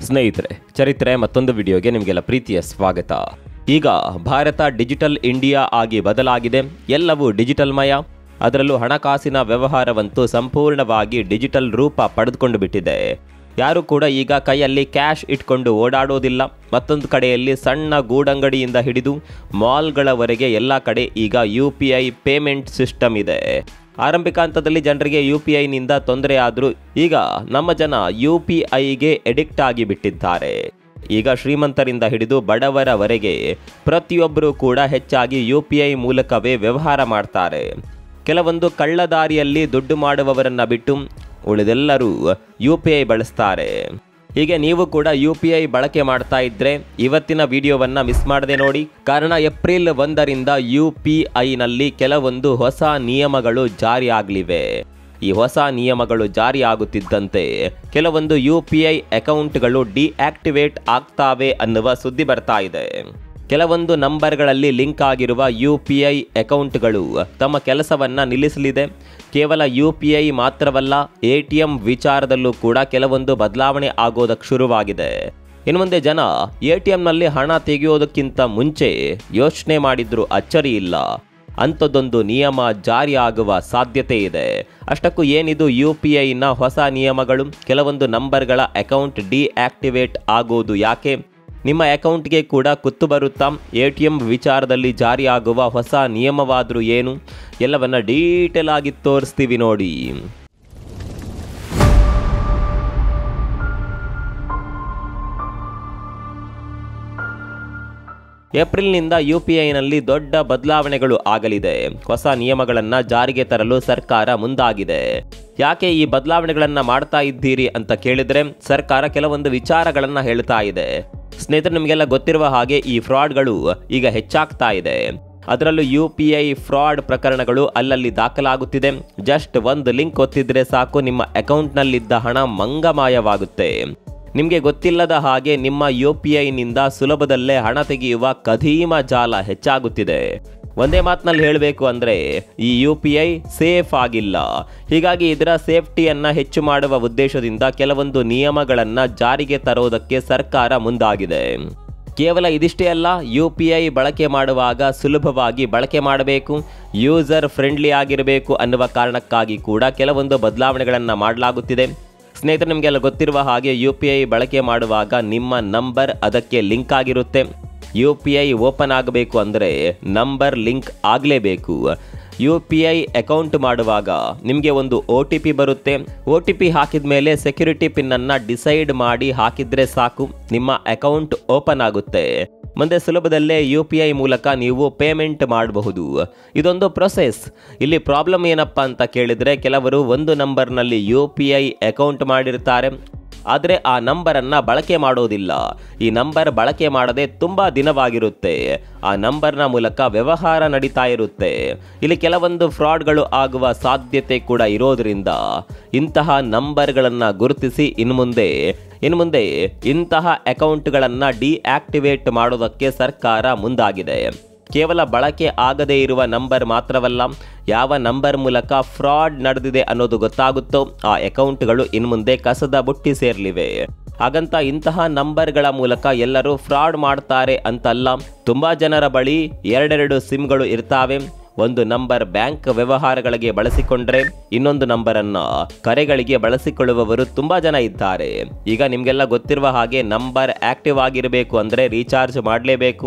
ಸ್ನೇಹಿತರೆ, ಚರಿತ್ರೆ ಮತ್ತೊಂದು ವಿಡಿಯೋಗೆ ನಿಮಗೆಲ್ಲ ಪ್ರೀತಿಯ ಸ್ವಾಗತ. ಈಗ ಭಾರತ ಡಿಜಿಟಲ್ ಇಂಡಿಯಾ ಆಗಿ ಬದಲಾಗಿದೆ. ಎಲ್ಲವೂ ಡಿಜಿಟಲ್ಮಯ. ಅದರಲ್ಲೂ ಹಣಕಾಸಿನ ವ್ಯವಹಾರವಂತೂ ಸಂಪೂರ್ಣವಾಗಿ ಡಿಜಿಟಲ್ ರೂಪ ಪಡೆದುಕೊಂಡು ಬಿಟ್ಟಿದೆ. ಯಾರು ಕೂಡ ಈಗ ಕೈಯಲ್ಲಿ ಕ್ಯಾಶ್ ಇಟ್ಕೊಂಡು ಓಡಾಡೋದಿಲ್ಲ. ಮತ್ತೊಂದು ಕಡೆಯಲ್ಲಿ ಸಣ್ಣ ಗೂಡಂಗಡಿಯಿಂದ ಹಿಡಿದು ಮಾಲ್ಗಳವರೆಗೆ ಎಲ್ಲ ಕಡೆ ಈಗ UPI ಪೇಮೆಂಟ್ ಸಿಸ್ಟಮ್ ಇದೆ. ಆರಂಭಿಕ ಹಂತದಲ್ಲಿ ಜನರಿಗೆ UPIನಿಂದ ತೊಂದರೆ ಆದರೂ ಈಗ ನಮ್ಮ ಜನ UPIಗೆ ಎಡಿಕ್ಟ್ ಆಗಿ ಬಿಟ್ಟಿದ್ದಾರೆ. ಈಗ ಶ್ರೀಮಂತರಿಂದ ಹಿಡಿದು ಬಡವರವರೆಗೆ ಪ್ರತಿಯೊಬ್ಬರೂ ಕೂಡ ಹೆಚ್ಚಾಗಿ UPI ಮೂಲಕವೇ ವ್ಯವಹಾರ ಮಾಡ್ತಾರೆ. ಕೆಲವೊಂದು ಕಳ್ಳದಾರಿಯಲ್ಲಿ ದುಡ್ಡು ಮಾಡುವವರನ್ನ ಬಿಟ್ಟು ಉಳಿದೆಲ್ಲರೂ UPI ಬಳಸ್ತಾರೆ. ಹೀಗೆ ನೀವು ಕೂಡ UPI ಬಳಕೆ ಮಾಡ್ತಾ ಇದ್ರೆ ಇವತ್ತಿನ ವಿಡಿಯೋವನ್ನು ಮಿಸ್ ಮಾಡದೆ ನೋಡಿ. ಕಾರಣ ಏಪ್ರಿಲ್ 1ರಿಂದ UPIನಲ್ಲಿ ಕೆಲವೊಂದು ಹೊಸ ನಿಯಮಗಳು ಜಾರಿಯಾಗಲಿವೆ. ಈ ಹೊಸ ನಿಯಮಗಳು ಜಾರಿಯಾಗುತ್ತಿದ್ದಂತೆ ಕೆಲವೊಂದು UPI ಅಕೌಂಟ್ಗಳು ಡಿಆಕ್ಟಿವೇಟ್ ಆಗ್ತಾವೆ ಅನ್ನುವ ಸುದ್ದಿ ಬರ್ತಾ ಇದೆ. ಕೆಲವೊಂದು ನಂಬರ್ಗಳಲ್ಲಿ ಲಿಂಕ್ ಆಗಿರುವ UPI ಅಕೌಂಟ್ಗಳು ತಮ್ಮ ಕೆಲಸವನ್ನು ನಿಲ್ಲಿಸಲಿದೆ. ಕೇವಲ UPI ಮಾತ್ರವಲ್ಲ, ATM ವಿಚಾರದಲ್ಲೂ ಕೂಡ ಕೆಲವೊಂದು ಬದಲಾವಣೆ ಆಗೋದಕ್ಕೆ ಶುರುವಾಗಿದೆ. ಇನ್ನು ಮುಂದೆ ಜನ ATMನಲ್ಲಿ ಹಣ ತೆಗೆಯೋದಕ್ಕಿಂತ ಮುಂಚೆ ಯೋಚನೆ ಮಾಡಿದ್ರೂ ಅಚ್ಚರಿ ಇಲ್ಲ. ಅಂಥದ್ದೊಂದು ನಿಯಮ ಜಾರಿಯಾಗುವ ಸಾಧ್ಯತೆ ಇದೆ. ಅಷ್ಟಕ್ಕೂ ಏನಿದು UPIನ ಹೊಸ ನಿಯಮಗಳು? ಕೆಲವೊಂದು ನಂಬರ್ಗಳ ಅಕೌಂಟ್ ಡಿಆಕ್ಟಿವೇಟ್ ಆಗೋದು ಯಾಕೆ? ನಿಮ್ಮ ಅಕೌಂಟ್ಗೆ ಕೂಡ ಕುತ್ತು ಬರುತ್ತಾ? ATM ವಿಚಾರದಲ್ಲಿ ಜಾರಿಯಾಗುವ ಹೊಸ ನಿಯಮವಾದರೂ ಏನು? ಎಲ್ಲವನ್ನ ಡೀಟೇಲ್ ಆಗಿ ತೋರಿಸ್ತೀವಿ ನೋಡಿ. ಏಪ್ರಿಲ್ನಿಂದ UPIನಲ್ಲಿ ದೊಡ್ಡ ಬದಲಾವಣೆಗಳು ಆಗಲಿದೆ. ಹೊಸ ನಿಯಮಗಳನ್ನು ಜಾರಿಗೆ ತರಲು ಸರ್ಕಾರ ಮುಂದಾಗಿದೆ. ಯಾಕೆ ಈ ಬದಲಾವಣೆಗಳನ್ನು ಮಾಡ್ತಾ ಇದ್ದೀರಿ ಅಂತ ಕೇಳಿದ್ರೆ ಸರ್ಕಾರ ಕೆಲವೊಂದು ವಿಚಾರಗಳನ್ನು ಹೇಳ್ತಾ ಇದೆ. ಸ್ನೇಹಿತರೆ, ನಿಮಗೆಲ್ಲ ಗೊತ್ತಿರುವ ಹಾಗೆ ಈ ಫ್ರಾಡ್ಗಳು ಈಗ ಹೆಚ್ಚಾಗ್ತಾ ಇದೆ. ಅದರಲ್ಲೂ UPI ಫ್ರಾಡ್ ಪ್ರಕರಣಗಳು ಅಲ್ಲಲ್ಲಿ ದಾಖಲಾಗುತ್ತಿದೆ. ಜಸ್ಟ್ ಒಂದು ಲಿಂಕ್ ಒತ್ತಿದ್ರೆ ಸಾಕು, ನಿಮ್ಮ ಅಕೌಂಟ್ನಲ್ಲಿದ್ದ ಹಣ ಮಂಗಮಾಯವಾಗುತ್ತೆ. ನಿಮಗೆ ಗೊತ್ತಿಲ್ಲದ ಹಾಗೆ ನಿಮ್ಮ UPIನಿಂದ ಸುಲಭದಲ್ಲೇ ಹಣ ತೆಗೆಯುವ ಕದೀಮ ಜಾಲ ಹೆಚ್ಚಾಗುತ್ತಿದೆ. ಒಂದೇ ಮಾತಿನಲ್ಲಿ ಹೇಳಬೇಕು ಅಂದರೆ ಈ UPI ಸೇಫ್ ಆಗಿಲ್ಲ. ಹೀಗಾಗಿ ಇದರ ಸೇಫ್ಟಿಯನ್ನು ಹೆಚ್ಚು ಮಾಡುವ ಉದ್ದೇಶದಿಂದ ಕೆಲವೊಂದು ನಿಯಮಗಳನ್ನು ಜಾರಿಗೆ ತರೋದಕ್ಕೆ ಸರ್ಕಾರ ಮುಂದಾಗಿದೆ. ಕೇವಲ ಇದಿಷ್ಟೇ ಅಲ್ಲ, UPI ಬಳಕೆ ಮಾಡುವಾಗ ಸುಲಭವಾಗಿ ಬಳಕೆ ಮಾಡಬೇಕು, ಯೂಸರ್ ಫ್ರೆಂಡ್ಲಿ ಆಗಿರಬೇಕು ಅನ್ನುವ ಕಾರಣಕ್ಕಾಗಿ ಕೂಡ ಕೆಲವೊಂದು ಬದಲಾವಣೆಗಳನ್ನು ಮಾಡಲಾಗುತ್ತಿದೆ. ಸ್ನೇಹಿತರೆ, ನಿಮಗೆಲ್ಲ ಗೊತ್ತಿರುವ ಹಾಗೆ UPI ಬಳಕೆ ಮಾಡುವಾಗ ನಿಮ್ಮ ನಂಬರ್ ಅದಕ್ಕೆ ಲಿಂಕ್ ಆಗಿರುತ್ತೆ. UPI ಓಪನ್ ಆಗಬೇಕು ಅಂದರೆ ನಂಬರ್ ಲಿಂಕ್ ಆಗಲೇಬೇಕು. UPI ಅಕೌಂಟ್ ಮಾಡುವಾಗ ನಿಮಗೆ ಒಂದು OTP ಬರುತ್ತೆ. OTP ಹಾಕಿದ ಮೇಲೆ ಸೆಕ್ಯೂರಿಟಿ ಪಿನ್ನನ್ನು ಡಿಸೈಡ್ ಮಾಡಿ ಹಾಕಿದರೆ ಸಾಕು, ನಿಮ್ಮ ಅಕೌಂಟ್ ಓಪನ್ ಆಗುತ್ತೆ. ಮುಂದೆ ಸುಲಭದಲ್ಲೇ UPI ಮೂಲಕ ನೀವು ಪೇಮೆಂಟ್ ಮಾಡಬಹುದು. ಇದೊಂದು ಪ್ರೊಸೆಸ್. ಇಲ್ಲಿ ಪ್ರಾಬ್ಲಮ್ ಏನಪ್ಪ ಅಂತ ಕೇಳಿದರೆ, ಕೆಲವರು ಒಂದು ನಂಬರ್ನಲ್ಲಿ UPI ಅಕೌಂಟ್ ಮಾಡಿರ್ತಾರೆ, ಆದರೆ ಆ ನಂಬರನ್ನು ಬಳಕೆ ಮಾಡೋದಿಲ್ಲ. ಈ ನಂಬರ್ ಬಳಕೆ ಮಾಡದೆ ತುಂಬ ದಿನವಾಗಿರುತ್ತೆ. ಆ ನಂಬರ್ನ ಮೂಲಕ ವ್ಯವಹಾರ ನಡೀತಾ ಇರುತ್ತೆ. ಇಲ್ಲಿ ಕೆಲವೊಂದು ಫ್ರಾಡ್ಗಳು ಆಗುವ ಸಾಧ್ಯತೆ ಕೂಡ ಇರೋದ್ರಿಂದ ಇಂತಹ ನಂಬರ್ಗಳನ್ನು ಗುರುತಿಸಿ ಇನ್ನು ಮುಂದೆ ಇಂತಹ ಅಕೌಂಟ್ಗಳನ್ನು ಡಿಆಕ್ಟಿವೇಟ್ ಮಾಡೋದಕ್ಕೆ ಸರ್ಕಾರ ಮುಂದಾಗಿದೆ. ಕೇವಲ ಬಳಕೆ ಆಗದೇ ಇರುವ ನಂಬರ್ ಮಾತ್ರವಲ್ಲ, ಯಾವ ನಂಬರ್ ಮೂಲಕ ಫ್ರಾಡ್ ನಡೆದಿದೆ ಅನ್ನೋದು ಗೊತ್ತಾಗುತ್ತೋ ಆ ಅಕೌಂಟ್ಗಳು ಇನ್ನು ಮುಂದೆ ಕಸದ ಬುಟ್ಟಿ ಸೇರಲಿವೆ. ಹಾಗಂತ ಇಂತಹ ನಂಬರ್ಗಳ ಮೂಲಕ ಎಲ್ಲರೂ ಫ್ರಾಡ್ ಮಾಡ್ತಾರೆ ಅಂತಲ್ಲ. ತುಂಬ ಜನರ ಬಳಿ ಎರಡೆರಡು ಸಿಮ್ಗಳು ಇರ್ತಾವೆ. ಒಂದು ನಂಬರ್ ಬ್ಯಾಂಕ್ ವ್ಯವಹಾರಗಳಿಗೆ ಬಳಸಿಕೊಂಡ್ರೆ ಇನ್ನೊಂದು ನಂಬರನ್ನು ಕರೆಗಳಿಗೆ ಬಳಸಿಕೊಳ್ಳುವವರು ತುಂಬ ಜನ ಇದ್ದಾರೆ. ಈಗ ನಿಮಗೆಲ್ಲ ಗೊತ್ತಿರುವ ಹಾಗೆ ನಂಬರ್ ಆಕ್ಟಿವ್ ಆಗಿರಬೇಕು ಅಂದರೆ ರೀಚಾರ್ಜ್ ಮಾಡಲೇಬೇಕು.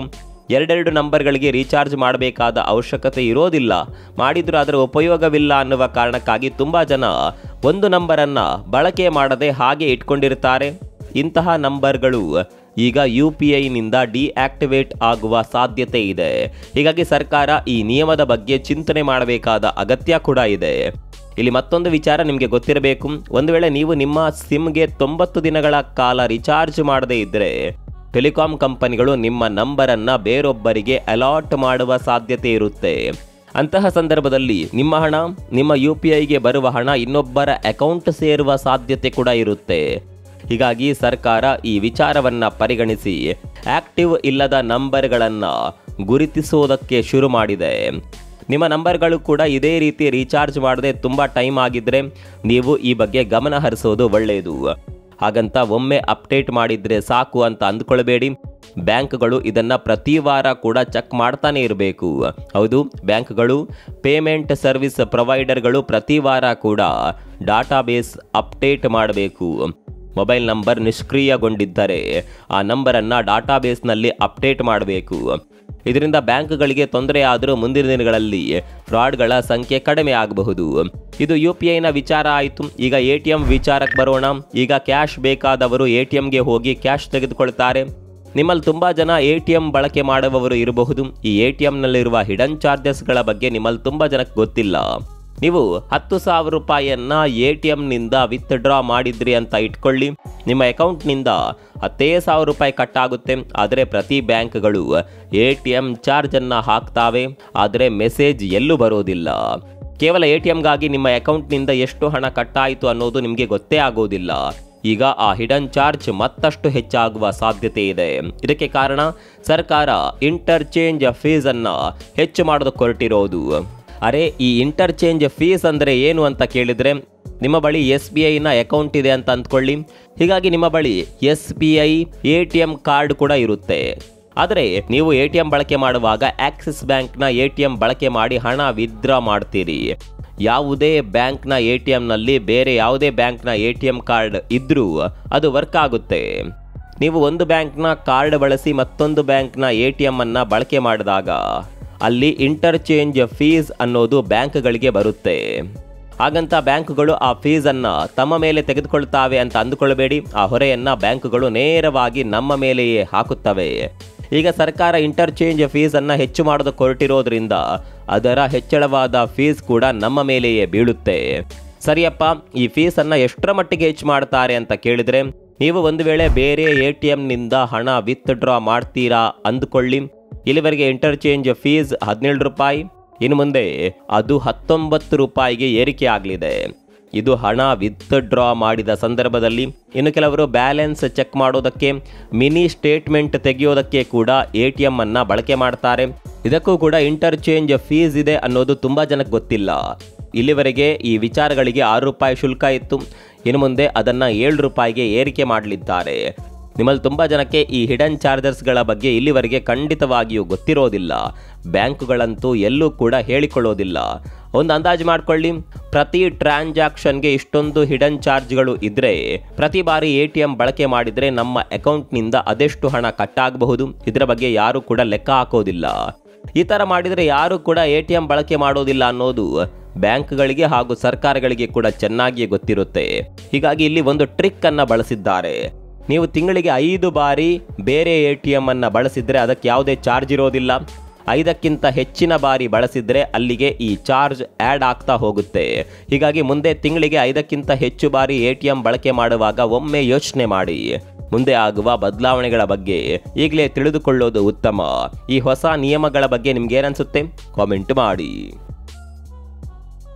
ಎರಡೆರಡು ನಂಬರ್ಗಳಿಗೆ ರೀಚಾರ್ಜ್ ಮಾಡಬೇಕಾದ ಅವಶ್ಯಕತೆ ಇರೋದಿಲ್ಲ. ಮಾಡಿದರೂ ಅದರ ಉಪಯೋಗವಿಲ್ಲ ಅನ್ನುವ ಕಾರಣಕ್ಕಾಗಿ ತುಂಬ ಜನ ಒಂದು ನಂಬರನ್ನು ಬಳಕೆ ಮಾಡದೆ ಹಾಗೆ ಇಟ್ಕೊಂಡಿರ್ತಾರೆ. ಇಂತಹ ನಂಬರ್ಗಳು ಈಗ UPIನಿಂದ ಡಿಆಕ್ಟಿವೇಟ್ ಆಗುವ ಸಾಧ್ಯತೆ ಇದೆ. ಹೀಗಾಗಿ ಸರ್ಕಾರ ಈ ನಿಯಮದ ಬಗ್ಗೆ ಚಿಂತನೆ ಮಾಡಬೇಕಾದ ಅಗತ್ಯ ಕೂಡ ಇದೆ. ಇಲ್ಲಿ ಮತ್ತೊಂದು ವಿಚಾರ ನಿಮಗೆ ಗೊತ್ತಿರಬೇಕು. ಒಂದು ವೇಳೆ ನೀವು ನಿಮ್ಮ ಸಿಮ್ಗೆ 90 ದಿನಗಳ ಕಾಲ ರೀಚಾರ್ಜ್ ಮಾಡದೇ ಇದ್ದರೆ ಟೆಲಿಕಾಂ ಕಂಪನಿಗಳು ನಿಮ್ಮ ನಂಬರನ್ನು ಬೇರೊಬ್ಬರಿಗೆ ಅಲಾಟ್ ಮಾಡುವ ಸಾಧ್ಯತೆ ಇರುತ್ತೆ. ಅಂತಹ ಸಂದರ್ಭದಲ್ಲಿ ನಿಮ್ಮ ಹಣ, ನಿಮ್ಮ UPIಗೆ ಬರುವ ಹಣ ಇನ್ನೊಬ್ಬರ ಅಕೌಂಟ್ ಸೇರುವ ಸಾಧ್ಯತೆ ಕೂಡ ಇರುತ್ತೆ. ಹೀಗಾಗಿ ಸರ್ಕಾರ ಈ ವಿಚಾರವನ್ನು ಪರಿಗಣಿಸಿ ಆಕ್ಟಿವ್ ಇಲ್ಲದ ನಂಬರ್ಗಳನ್ನು ಗುರುತಿಸೋದಕ್ಕೆ ಶುರು ಮಾಡಿದೆ. ನಿಮ್ಮ ನಂಬರ್ಗಳು ಕೂಡ ಇದೇ ರೀತಿ ರೀಚಾರ್ಜ್ ಮಾಡದೆ ತುಂಬ ಟೈಮ್ ಆಗಿದ್ದರೆ ನೀವು ಈ ಬಗ್ಗೆ ಗಮನ ಹರಿಸೋದು ಒಳ್ಳೆಯದು. ಹಾಗಂತ ಒಮ್ಮೆ ಅಪ್ಡೇಟ್ ಮಾಡಿದ್ರೆ ಸಾಕು ಅಂತ ಅಂದ್ಕೊಳ್ಬೇಡಿ. ಬ್ಯಾಂಕ್ಗಳು ಇದನ್ನ ಪ್ರತಿ ವಾರ ಕೂಡ ಚೆಕ್ ಮಾಡ್ತಾನೆ ಇರಬೇಕು. ಹೌದು, ಬ್ಯಾಂಕ್ಗಳು, ಪೇಮೆಂಟ್ ಸರ್ವಿಸ್ ಪ್ರೊವೈಡರ್ಗಳು ಪ್ರತಿ ವಾರ ಕೂಡ ಡಾಟಾಬೇಸ್ ಅಪ್ಡೇಟ್ ಮಾಡಬೇಕು. ಮೊಬೈಲ್ ನಂಬರ್ ನಿಷ್ಕ್ರಿಯಗೊಂಡಿದ್ದರೆ ಆ ನಂಬರನ್ನು ಡಾಟಾಬೇಸ್ನಲ್ಲಿ ಅಪ್ಡೇಟ್ ಮಾಡಬೇಕು. ಇದರಿಂದ ಬ್ಯಾಂಕ್ಗಳಿಗೆ ತೊಂದರೆ ಆದರೂ ಮುಂದಿನ ದಿನಗಳಲ್ಲಿ ಫ್ರಾಡ್ಗಳ ಸಂಖ್ಯೆ ಕಡಿಮೆ ಆಗಬಹುದು. ಇದು UPIನ ವಿಚಾರ ಆಯಿತು. ಈಗ ATM ವಿಚಾರಕ್ಕೆ ಬರೋಣ. ಈಗ ಕ್ಯಾಶ್ ಬೇಕಾದವರು ATMಗೆ ಹೋಗಿ ಕ್ಯಾಶ್ ತೆಗೆದುಕೊಳ್ತಾರೆ. ನಿಮ್ಮಲ್ಲಿ ತುಂಬ ಜನ ATM ಬಳಕೆ ಮಾಡುವವರು ಇರಬಹುದು. ಈ ATMನಲ್ಲಿರುವ ಹಿಡನ್ ಚಾರ್ಜಸ್ಗಳ ಬಗ್ಗೆ ನಿಮ್ಮಲ್ಲಿ ತುಂಬ ಜನಕ್ಕೆ ಗೊತ್ತಿಲ್ಲ. ನೀವು 10,000 ರೂಪಾಯಿಯನ್ನ ATMನಿಂದ ವಿತ್ಡ್ರಾ ಮಾಡಿದ್ರಿ ಅಂತ ಇಟ್ಕೊಳ್ಳಿ. ನಿಮ್ಮ ಅಕೌಂಟ್ನಿಂದ 10,000 ರೂಪಾಯಿ ಕಟ್ ಆಗುತ್ತೆ. ಆದರೆ ಪ್ರತಿ ಬ್ಯಾಂಕ್ಗಳು ATM ಚಾರ್ಜನ್ನು ಹಾಕ್ತಾವೆ, ಆದರೆ ಮೆಸೇಜ್ ಎಲ್ಲೂ ಬರೋದಿಲ್ಲ. ಕೇವಲ ATMಗಾಗಿ ನಿಮ್ಮ ಅಕೌಂಟ್ನಿಂದ ಎಷ್ಟು ಹಣ ಕಟ್ಟಾಯಿತು ಅನ್ನೋದು ನಿಮಗೆ ಗೊತ್ತೇ ಆಗೋದಿಲ್ಲ. ಈಗ ಆ ಹಿಡನ್ ಚಾರ್ಜ್ ಮತ್ತಷ್ಟು ಹೆಚ್ಚಾಗುವ ಸಾಧ್ಯತೆ ಇದೆ. ಇದಕ್ಕೆ ಕಾರಣ ಸರ್ಕಾರ ಇಂಟರ್ಚೇಂಜ್ ಫೀಸನ್ನು ಹೆಚ್ಚು ಮಾಡೋದಕ್ಕೆ ಹೊರಟಿರೋದು. ಅರೆ, ಈ ಇಂಟರ್ಚೇಂಜ್ ಫೀಸ್ ಅಂದರೆ ಏನು ಅಂತ ಕೇಳಿದರೆ, ನಿಮ್ಮ ಬಳಿ SBIನ ಅಕೌಂಟ್ ಇದೆ ಅಂತ ಅಂದ್ಕೊಳ್ಳಿ. ಹೀಗಾಗಿ ನಿಮ್ಮ ಬಳಿ SBI ATM ಕಾರ್ಡ್ ಕೂಡ ಇರುತ್ತೆ. ಆದರೆ ನೀವು ATM ಬಳಕೆ ಮಾಡುವಾಗ ಆಕ್ಸಿಸ್ ಬ್ಯಾಂಕ್ನ ATM ಬಳಕೆ ಮಾಡಿ ಹಣ ವಿತ್ಡ್ರಾ ಮಾಡ್ತೀರಿ. ಯಾವುದೇ ಬ್ಯಾಂಕ್ನ ATMನಲ್ಲಿ ಬೇರೆ ಯಾವುದೇ ಬ್ಯಾಂಕ್ನ ATM ಕಾರ್ಡ್ ಇದ್ರೂ ಅದು ವರ್ಕ್ ಆಗುತ್ತೆ. ನೀವು ಒಂದು ಬ್ಯಾಂಕ್ನ ಕಾರ್ಡ್ ಬಳಸಿ ಮತ್ತೊಂದು ಬ್ಯಾಂಕ್ನ ATM ಅನ್ನು ಬಳಕೆ ಮಾಡಿದಾಗ ಅಲ್ಲಿ ಇಂಟರ್ಚೇಂಜ್ ಫೀಸ್ ಅನ್ನೋದು ಬ್ಯಾಂಕ್ಗಳಿಗೆ ಬರುತ್ತೆ. ಹಾಗಂತ ಬ್ಯಾಂಕ್ಗಳು ಆ ಫೀಸನ್ನು ತಮ್ಮ ಮೇಲೆ ತೆಗೆದುಕೊಳ್ತಾವೆ ಅಂತ ಅಂದುಕೊಳ್ಳಬೇಡಿ. ಆ ಹೊರೆಯನ್ನು ಬ್ಯಾಂಕ್ಗಳು ನೇರವಾಗಿ ನಮ್ಮ ಮೇಲೆಯೇ ಹಾಕುತ್ತವೆ. ಈಗ ಸರ್ಕಾರ ಇಂಟರ್ಚೇಂಜ್ ಫೀಸನ್ನು ಹೆಚ್ಚು ಮಾಡೋದಕ್ಕೆ ಹೊರಟಿರೋದ್ರಿಂದ ಅದರ ಹೆಚ್ಚಳವಾದ ಫೀಸ್ ಕೂಡ ನಮ್ಮ ಮೇಲೆಯೇ ಬೀಳುತ್ತೆ. ಸರಿಯಪ್ಪ, ಈ ಫೀಸನ್ನು ಎಷ್ಟರ ಮಟ್ಟಿಗೆ ಹೆಚ್ಚು ಮಾಡ್ತಾರೆ ಅಂತ ಕೇಳಿದರೆ, ನೀವು ಒಂದು ವೇಳೆ ಬೇರೆ ATMನಿಂದ ಹಣ ವಿತ್ಡ್ರಾ ಮಾಡ್ತೀರಾ ಅಂದುಕೊಳ್ಳಿ. ಇಲ್ಲಿವರೆಗೆ ಇಂಟರ್ಚೇಂಜ್ ಫೀಸ್ 17 ರೂಪಾಯಿ, ಇನ್ನು ಮುಂದೆ ಅದು 19 ರೂಪಾಯಿಗೆ ಏರಿಕೆ ಆಗಲಿದೆ. ಇದು ಹಣ ವಿತ್ಡ್ರಾ ಮಾಡಿದ ಸಂದರ್ಭದಲ್ಲಿ. ಇನ್ನು ಕೆಲವರು ಬ್ಯಾಲೆನ್ಸ್ ಚೆಕ್ ಮಾಡೋದಕ್ಕೆ, ಮಿನಿ ಸ್ಟೇಟ್ಮೆಂಟ್ ತೆಗೆಯೋದಕ್ಕೆ ಕೂಡ ATM ಅನ್ನು ಬಳಕೆ ಮಾಡ್ತಾರೆ. ಇದಕ್ಕೂ ಕೂಡ ಇಂಟರ್ಚೇಂಜ್ ಫೀಸ್ ಇದೆ ಅನ್ನೋದು ತುಂಬ ಜನಕ್ಕೆ ಗೊತ್ತಿಲ್ಲ. ಇಲ್ಲಿವರೆಗೆ ಈ ವಿಚಾರಗಳಿಗೆ 6 ರೂಪಾಯಿ ಶುಲ್ಕ ಇತ್ತು. ಇನ್ನು ಮುಂದೆ ಅದನ್ನು 7 ರೂಪಾಯಿಗೆ ಏರಿಕೆ ಮಾಡಲಿದ್ದಾರೆ. ನಿಮ್ಮಲ್ಲಿ ತುಂಬ ಜನಕ್ಕೆ ಈ ಹಿಡನ್ ಚಾರ್ಜಸ್ಗಳ ಬಗ್ಗೆ ಇಲ್ಲಿವರೆಗೆ ಖಂಡಿತವಾಗಿಯೂ ಗೊತ್ತಿರೋದಿಲ್ಲ. ಬ್ಯಾಂಕುಗಳಂತೂ ಎಲ್ಲೂ ಕೂಡ ಹೇಳಿಕೊಳ್ಳೋದಿಲ್ಲ. ಒಂದು ಅಂದಾಜು ಮಾಡ್ಕೊಳ್ಳಿ, ಪ್ರತಿ ಟ್ರಾನ್ಸಾಕ್ಷನ್ಗೆ ಇಷ್ಟೊಂದು ಹಿಡನ್ ಚಾರ್ಜ್ಗಳು ಇದ್ದರೆ ಪ್ರತಿ ಬಾರಿ ATM ಬಳಕೆ ಮಾಡಿದರೆ ನಮ್ಮ ಅಕೌಂಟ್ನಿಂದ ಅದೆಷ್ಟು ಹಣ ಕಟ್ಟಾಗಬಹುದು, ಇದರ ಬಗ್ಗೆ ಯಾರೂ ಕೂಡ ಲೆಕ್ಕ ಹಾಕೋದಿಲ್ಲ. ಈ ಥರ ಮಾಡಿದರೆ ಯಾರೂ ಕೂಡ ATM ಬಳಕೆ ಮಾಡೋದಿಲ್ಲ ಅನ್ನೋದು ಬ್ಯಾಂಕ್ಗಳಿಗೆ ಹಾಗೂ ಸರ್ಕಾರಗಳಿಗೆ ಕೂಡ ಚೆನ್ನಾಗಿಯೇ ಗೊತ್ತಿರುತ್ತೆ. ಹೀಗಾಗಿ ಇಲ್ಲಿ ಒಂದು ಟ್ರಿಕ್ ಅನ್ನು ಬಳಸಿದ್ದಾರೆ. ನೀವು ತಿಂಗಳಿಗೆ 5 ಬಾರಿ ಬೇರೆ ATM ಅನ್ನು ಬಳಸಿದರೆ ಅದಕ್ಕೆ ಯಾವುದೇ ಚಾರ್ಜ್ ಇರೋದಿಲ್ಲ. 5ಕ್ಕಿಂತ ಹೆಚ್ಚಿನ ಬಾರಿ ಬಳಸಿದರೆ ಅಲ್ಲಿಗೆ ಈ ಚಾರ್ಜ್ ಆ್ಯಡ್ ಆಗ್ತಾ ಹೋಗುತ್ತೆ. ಹೀಗಾಗಿ ಮುಂದೆ ತಿಂಗಳಿಗೆ 5ಕ್ಕಿಂತ ಹೆಚ್ಚು ಬಾರಿ ATM ಬಳಕೆ ಮಾಡುವಾಗ ಒಮ್ಮೆ ಯೋಚನೆ ಮಾಡಿ. ಮುಂದೆ ಆಗುವ ಬದಲಾವಣೆಗಳ ಬಗ್ಗೆ ಈಗಲೇ ತಿಳಿದುಕೊಳ್ಳೋದು ಉತ್ತಮ. ಈ ಹೊಸ ನಿಯಮಗಳ ಬಗ್ಗೆ ನಿಮ್ಗೇನನ್ಸುತ್ತೆ? ಕಾಮೆಂಟ್ ಮಾಡಿ.